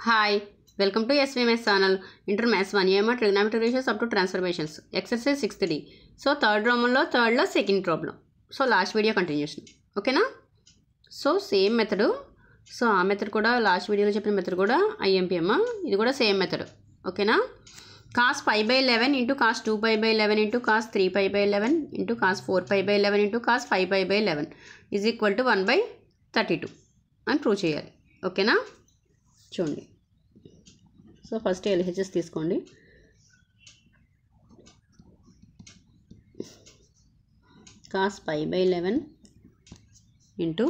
Hi, welcome to SVMS channel. Inter Maths 1 EMR trigonometric ratios up to transformations. Exercise 6th D. So third Roman law, third law, second problem. So last video continuation. Okay na? So same method. So ఆ method కూడా last వీడియోలో చెప్పిన method కూడా IMPM. ఇది కూడా same method. ఓకేనా? cos pi by 11 into cos 2 pi by 11 into cos 3 pi by 11 into cos 4 pi by 11 into cos 5 pi by 11 is equal to 1 by 32 అని prove చేయాలి. ఓకేనా? చూడండి. సో ఫస్ట్ LHS తీసుకోండి. cos pi by 11 into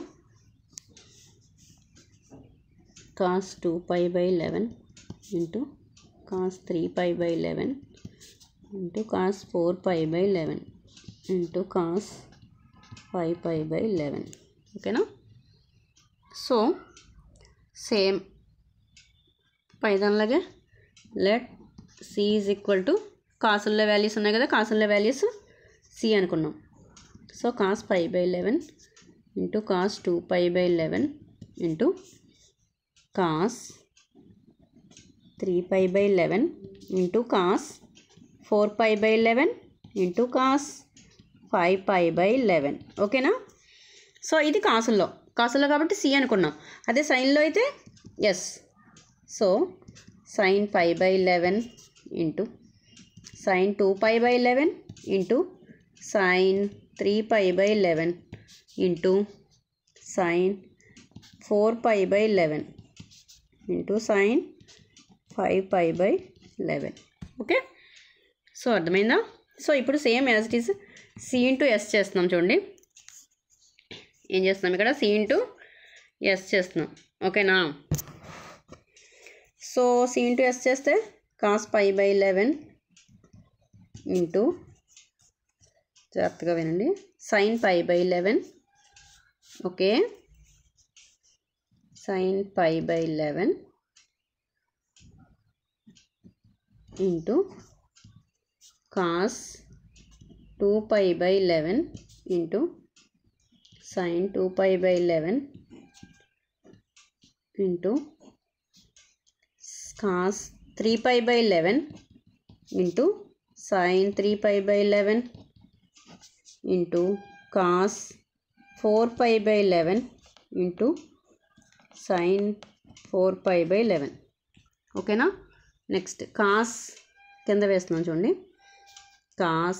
cos 2 pi by 11 into cos 3 pi by 11 into cos 4 pi by 11 into cos 5 pi by 11. ఓకేనా? So same పైదానిలాగే let C is equal to కాసుల్లో values ఉన్నాయి కదా, కాసుల్లో వాల్యూస్ సి అనుకున్నాం. So cos pi by 11 into cos 2 pi by 11 into cos 3 pi by 11 into cos 4 pi by 11 into cos 5 pi by 11. ఓకేనా? So ఇది కాసుల్లో కాబట్టి C అనుకున్నాం. అదే సైన్లో అయితే S. So sin pi by 11 into sin 2 pi by 11 into sin 3 pi by 11 into sin 4 pi by 11 into sin 5 pi by 11. Okay? So అర్థమైందా? So ఇప్పుడు same as it is C into S చేస్తున్నాం. చూడండి ఏం చేస్తున్నాం ఇక్కడ, C into S చేస్తున్నాం. ఓకేనా? So C into S చేస్తే కాస్ పై బై 11 ఇంటూ జాగ్రత్తగా వినండి sine pi by 11. Okay, sine pi by 11 into cos 2 pi by 11 into sine 2 pi by 11 into cos 3 pi by 11 into sin 3 pi by 11 into cos 4 pi by 11 into sin 4 pi by 11. ఓకేనా? Next cos కింద వేస్తున్నాం చూడండి, cos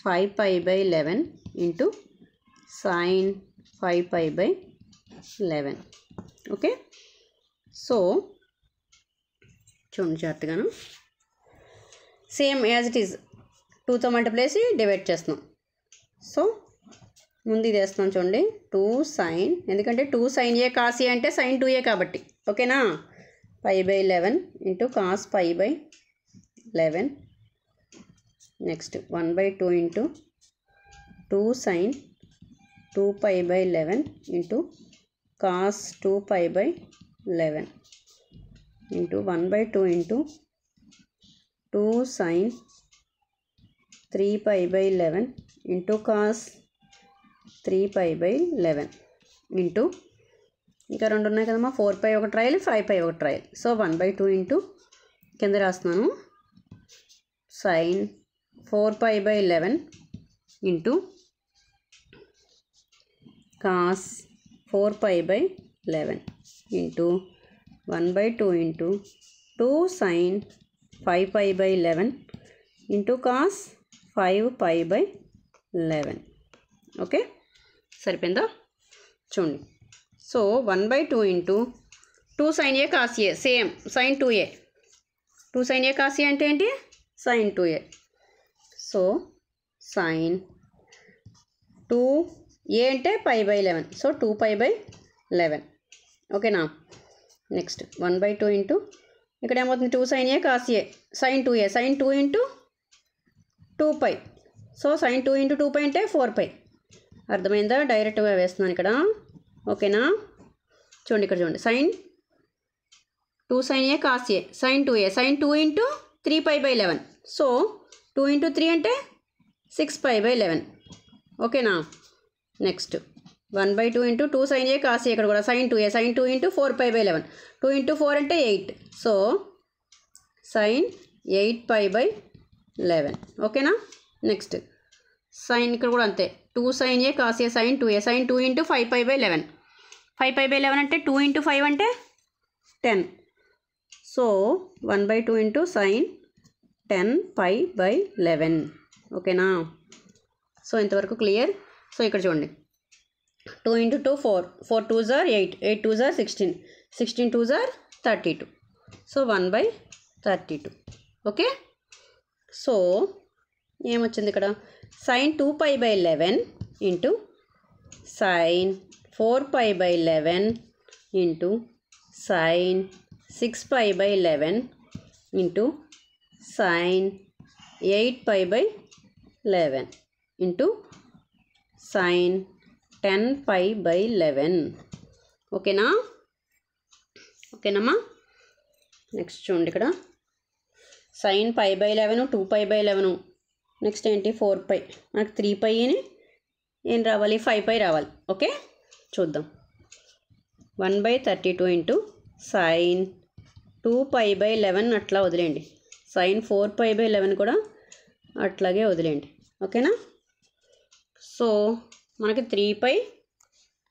5 pi by 11 into sin 5 pi by 11. Okay? So చూడండి జాగ్రత్తగాను same as it is 2తో multiply చేసి divide చేస్తున్నాం. So ముందు ఇది వేస్తున్నాం చూడండి 2 సైన్, ఎందుకంటే 2 సైన్ ఏ కాస్ ఏ అంటే సైన్ 2a కాబట్టి. ఓకేనా? Pi by 11 into cos pi by 11. Next 1 by 2 into 2 sine 2 pi by 11 into cos 2 pi by 11 into 1 by 2 into 2 sin 3 pi by 11 into cos 3 pi by 11 into ఇంకా రెండు ఉన్నాయి కదమ్మా, 4 pi ఒక trial 5 pi ఒక trial. So 1 by 2 into కింద రాస్తున్నాను sin 4 pi by 11 into cos 4 pi by 11 into 1 by 2 into 2 sin 5 pi by 11 into cos 5 pi by 11. Okay, సరిపోయిందా? చూడండి. So 1 by 2 into 2 sin a cos a, same sin 2a. 2 sin a cos a అంటే ఏంటి? sin 2a. So sin 2a అంటే pi by 11. So 2 pi by 11. ఓకేనా? Next 1 by 2 into ఇక్కడ ఏమవుతుంది 2 sin a cos a, sin 2a, sin 2 into 2 pi. So sin 2 into 2 pi అంటే 4 pi. అర్థమైందా? డైరెక్ట్గా వేస్తున్నాను ఇక్కడ. ఓకేనా? చూడండి ఇక్కడ చూడండి sin 2 sin a cos a, sin 2a, sin 2 into 3 pi by 11. So 2 into 3 అంటే 6 pi by 11. ఓకేనా? Next 1/2 into 2 sin a cos a, ఇక్కడ కూడా sin 2a, sin 2 into 4π/11, 2 into 4 అంటే 8, సో sin 8π/11. ఓకేనా. నెక్స్ట్ సైన్ ఇక్కడ కూడా అంతే, 2 sin a cos a sin 2a, sin 2 into 5π/11, 5π/11 అంటే 2 ఇంటూ 5 అంటే 10, సో 1/2 ఇంటూ sin 10π/11. ఓకేనా. సో ఇంతవరకు క్లియర్. సో ఇక్కడ చూడండి, 2 into 2 4, 4 2s are 8, 8 2s are 16, 16 2s are 32, so 1/32. Okay. So ఏమొచ్చింది ఇక్కడ, sin 2π/11 into sin 4π/11 into sin 6π/11 into sin 8π/11 into sin 10π/11. ఓకేనా. ఓకేనమ్మా. నెక్స్ట్ చూడండి ఇక్కడ sin π/11 2π/11, నెక్స్ట్ ఏంటి 4π, మనకు 3πని ఏం రావాలి 5π రావాలి. ఓకే చూద్దాం. 1/32 ఇంటూ sin 2π/11 అట్లా వదిలేయండి, sin 4π/11 కూడా అట్లాగే వదిలేయండి. ఓకేనా. సో మనకి 3π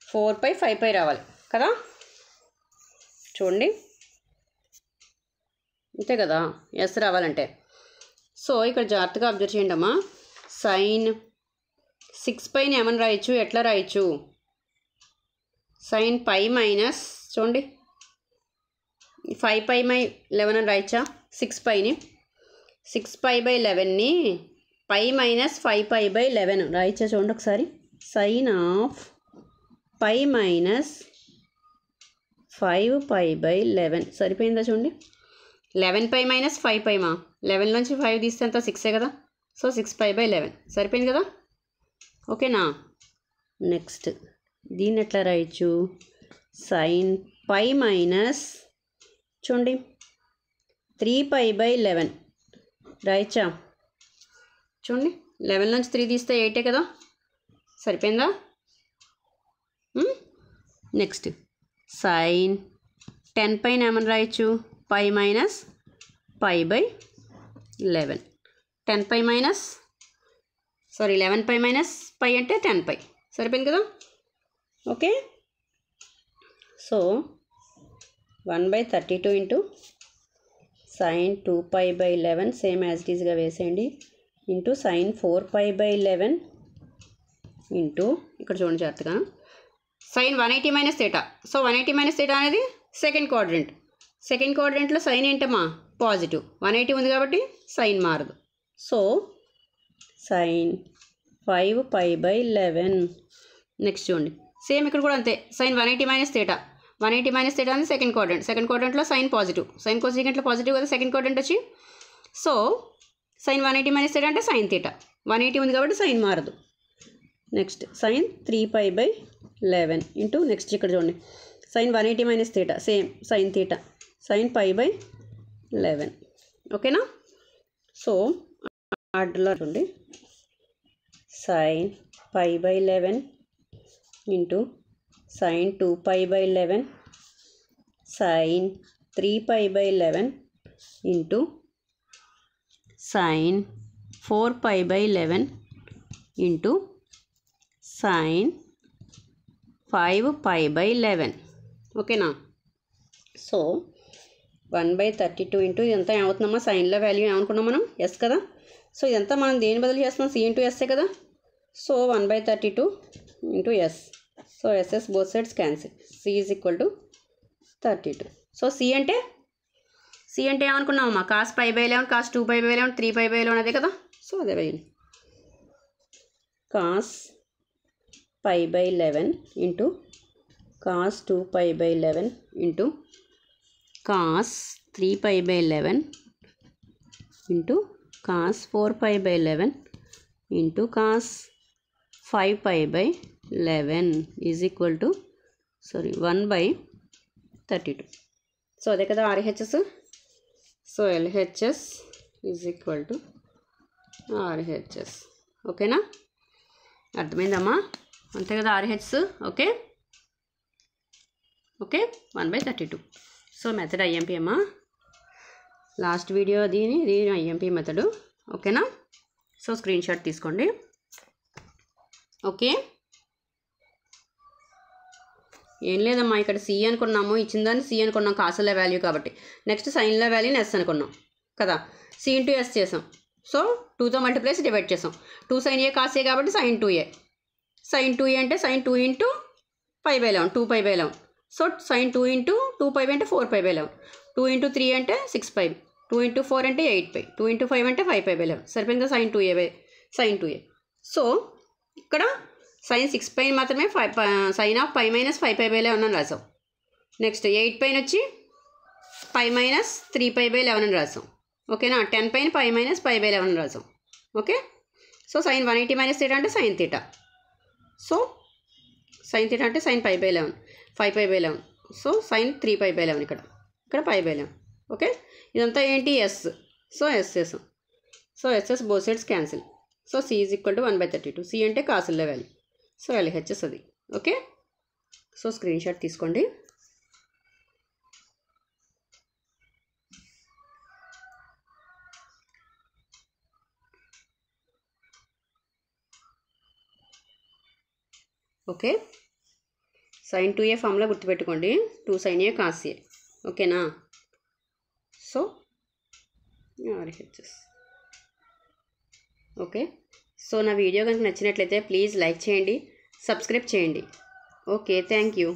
4π 5π రావాలి కదా. చూడండి అంతే కదా, ఎస్ రావాలంటే. సో ఇక్కడ జాగ్రత్తగా అబ్జర్వ్ చేయండి అమ్మా. sin 6πని ఏమని రాయొచ్చు, ఎట్లా రాయొచ్చు, sin π మైనస్ చూడండి 5π/11 అని రాయచ్చా, 6πని 6π/11ని π మైనస్ 5π/11 రాయచ్చా. చూడండి ఒకసారి, sin ఆఫ్ π మైనస్ 5π/11 సరిపోయిందా. చూడండి 11π మైనస్ 5π మా, 11 నుంచి 5 తీస్తే అంత 6 కదా, సో 6π/11 సరిపోయింది కదా. ఓకేనా. నెక్స్ట్ దీన్ని ఎట్లా రాయొచ్చు, sin π మైనస్ చూడండి 3π/11 రాయచ్చా. చూడండి 11 నుంచి 3 తీస్తే 8 కదా, సరిపోయిందా. నెక్స్ట్ sin 10π ఏమని రాయొచ్చు, π మైనస్ π/11, 10π మైనస్ 11π మైనస్ π అంటే 10π సరిపోయింది కదా. Okay. So 1/32 into sin 2π/11 same as it ఈస్గా వేసేయండి, ఇంటూ sin 4π/11 ఇంటూ ఇక్కడ చూడండి జాగ్రత్తగా sin 180 minus theta. So 180 minus theta అనేది సెకండ్ క్వాడ్రంట్, సెకండ్ క్వాడ్రంట్లో సైన్ ఏంటమ్మా పాజిటివ్, 180 ఉంది కాబట్టి సైన్ మారదు, సో sin 5π/11. నెక్స్ట్ చూడండి సేమ్ ఇక్కడ కూడా అంతే, sin 180 minus theta, 180 minus theta అనేది సెకండ్ క్వాడ్రంట్, సెకండ్ క్వాడ్రంట్లో సైన్ పాజిటివ్, సైన్ కోసెకంట్లో పాజిటివ్ కదా సెకండ్ క్వాడ్రంట్ వచ్చి, సో sin 180 మైనస్ థీటా అంటే సైన్ థీటా, 180 ఉంది కాబట్టి సైన్ మారదు. నెక్స్ట్ sin 3π/11 ఇంటూ నెక్స్ట్ ఇక్కడ చూడండి sin 180 minus theta same sin theta, sin π/11. ఓకేనా. సో ఆర్డర్లో చూడండి sin π/11 into sin 2π/11, sin 3π/11 into sin 4π/11 into sin 5π/11. ఓకేనా. సో 1/32 ఇంటూ ఇదంతా ఏమవుతుందమ్మా, సైన్లో వాల్యూ ఏమనుకున్నాం మనం ఎస్ కదా. సో ఇదంతా మనం దేని బదులు చేస్తున్నాం, సి ఇంటూ ఎస్ఏ కదా. So 1/32 into S, so S S both sides cancel, C is equal to 32. So C అంటే ఏమనుకున్నామమ్మా, కాస్ π/11, కాస్ 2π/11, 3π/11 అదే కదా. సో అదే వేయండి, cos π/11 into cos 2π/11 into cos 3π/11 into cos 4π/11 into cos 5π/11 is equal to 1/32. So అదే కదా RHS. So LHS is equal to RHS. ఓకేనా, అర్థమైందమ్మా. అంతే కదా RHS. Okay okay 1/32. So method IMP అమ్మా. లాస్ట్ వీడియో దీని IMP మెథడు. ఓకేనా? సో స్క్రీన్ షాట్ తీసుకోండి. ఓకే, ఏం లేదమ్మా, ఇక్కడ C అనుకున్నాము, ఇచ్చిన దాన్ని C అనుకున్నాం కాసుల వాల్యూ కాబట్టి. నెక్స్ట్ సైన్ల వాల్యూని S అనుకున్నాం కదా, C ఇంటూ S చేసాం. సో 2తో మల్టిప్లైస్ డివైడ్ చేసాం. 2 sin A cos A కాబట్టి sin 2A. sin 2A అంటే sin 2 into π/11, 2π/11. So sin 2 into 2π అంటే 4π/11. 2 ఇంటూ 3 అంటే 6π. 2 ఇంటూ 4 అంటే 8π. 2 ఇంటూ 5 అంటే 5π/11. సరిపోయింది కదా, sin 2A. సో ఇక్కడ sin 6π మాత్రమే sin ఆఫ్ π - 5π/11 అని రాసాం. నెక్స్ట్ 8π వచ్చి π - 3π/11 అని రాసాం. ఓకేనా? 10π π - π/11 రాసాం. ఓకే, సో sin 180 - θ అంటే sin θ. సో sin θ అంటే sin π/11, 5π/11. సో sin 3π/11 ఇక్కడ π/11. ఓకే, ఇదంతా ఏంటి? S. సో S చేసాం. So SS both sides cancel. So C = 1/32. C అంటే కాసుల వాల్యూ. సో LHS అది. ఓకే, సో స్క్రీన్ షాట్ తీసుకోండి. ఓకే, sin 2A ఫార్ములా గుర్తుపెట్టుకోండి, 2 sin A cos A. ఓకేనా? So RHS. ఓకే, సో నా వీడియో కనుక నచ్చినట్లయితే ప్లీజ్ లైక్ చేయండి, సబ్స్క్రైబ్ చేయండి. Okay, thank you.